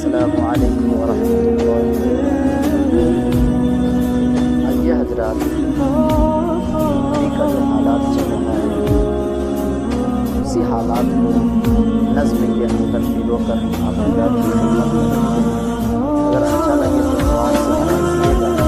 السلام علیکم ورحمۃ اللہ وبرکاتہ۔ آئیے حضرات، ابھی کا جو حالات چل رہا ہے اسی حالات کو نظم کے اندر پلو کر آپ حضرات کی خدمت میں رکھتے ہیں۔ اگر اچھا لگے تو زبان سے سنائیے گا۔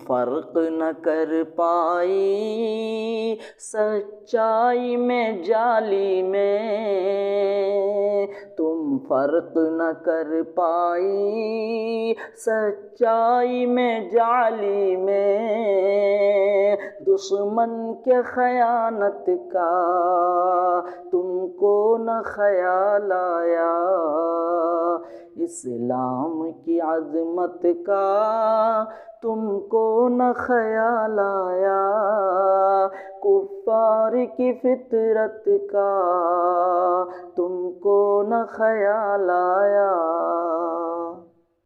فرق نہ کر پائی سچائی میں جعلی میں، تم فرق نہ کر پائی سچائی میں جعلی میں، دشمن کے خیانت کا تم کو نہ خیال آیا، اسلام کی عظمت کا تم کو نہ خیال آیا، کفار کی فطرت کا تم کو نہ خیال آیا۔